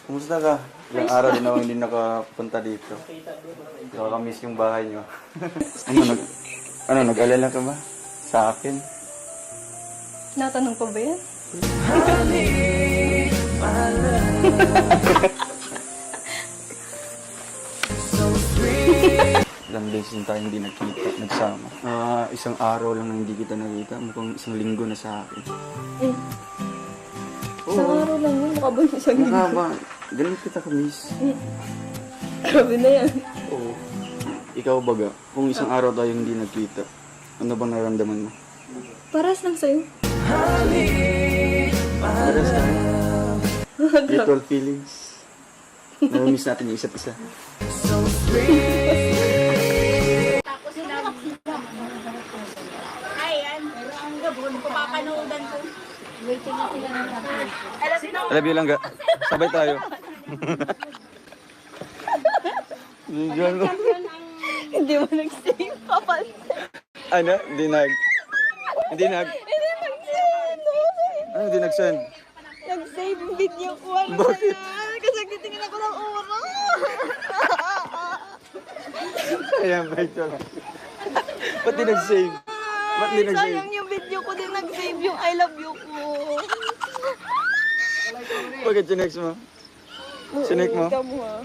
Kumusta ka? Ilang araw din ako hindi nakapunta dito. Nakakamiss yung bahay nyo. Nag-alala ka ba? Sa akin? Natanong pa ba yan? Ilang days din tayo hindi nagsama. Isang araw lang na hindi kita nakita. Mukhang isang linggo na sa akin. Isang araw lang yun, mukha ba yung isang linggo? Mukha ba? Ganun kita ka-miss. Grabe na yan. Oo. Ikaw baga, kung isang araw tayo hindi nagkita, ano bang naramdaman mo? Paras lang sa'yo. Paras tayo. Mutual feelings. Namimiss natin yung isa't isa. Tapos sinabi ayan, ang gabon, papapanoodan ko. Waiting na sila ng sabi. I love you lang ga. Sabay tayo. Hindi mo nag-save, kapal. Ano? Hindi nag... Hindi nag-save. Hindi nag-send? Nag-save yung video ko. Ano Bakit? na? Kasi titingin ako ng oras. Ayan, bait ko lang. Ba't di nag-save? Ba't di nag-save? Sayang yung video ko din nag-save yung I love you ko. Bakit sinex mo? Sinek mo? Ikaw mo ha.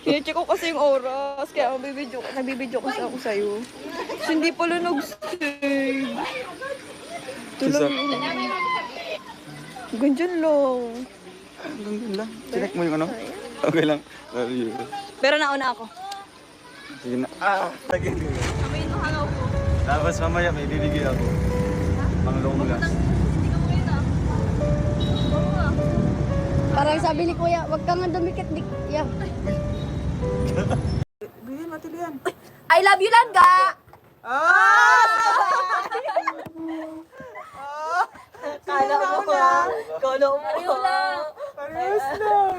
I-check ko kasi yung oras. Kaya nagbibideo kasi ako sa'yo. Kasi hindi pala nag-save. Sisak. Ganyan lang. Ganun lang. Sinek mo yung ano? Okay lang. Love you. Pero nauna ako. Sige na. Lagi. Sabihin mo hangaw ko. Tapos mamaya may bibigay ako. Pang long last. Parang sabi ni Kuya, wag ka nga dumikit. Yeah. Bilhin, matilian. I love you lang, ga! Kala mo ha. Kala mo ha. Parehas lang.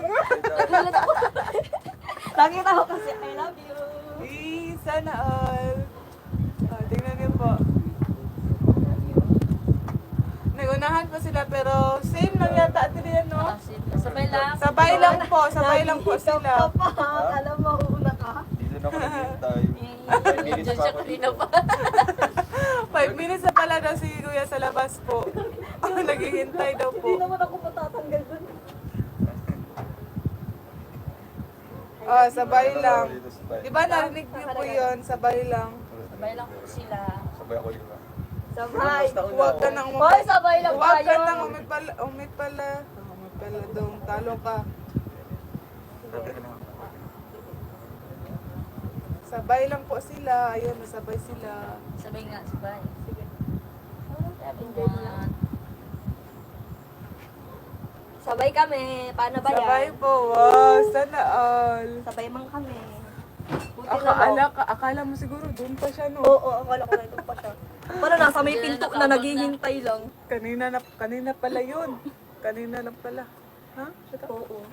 Nakita ko kasi I love you. Sana all. Tingnan niyo po. Nagunahan po sila pero same lang yata atilian, no? Sabay lang. Sabay lang po sila. Alam mo, una ka. Dito na ako naghihintay. Diyan siya kanina pa. 5 minutes na pala daw si Kuya sa labas po. Naghihintay daw po. Hindi naman ako matatanggal dun. Sabay lang. Di ba narinig niyo po yun? Sabay lang. Sabay lang po sila. Sabay ako dito. Sabay. Huwag ka nang Hoy, sabay lang Huwag ka tayo. nang umit pala. Umit pala dong. Talo ka. Sabay lang po sila. Ayun, nasabay sila. Sabay nga, sabay. Sige. Enjoy mo lang. Sabay kami. Paano ba yan? Sabay po. Wow, sana all. Sabay man kami. Buti na mo. Akala mo siguro doon pa siya, no? Oo, akala ko na ito pa siya. Para nasa may pinto na naghihintay lang. Kanina pala yun. Kanina lang pala. Ha? Oo.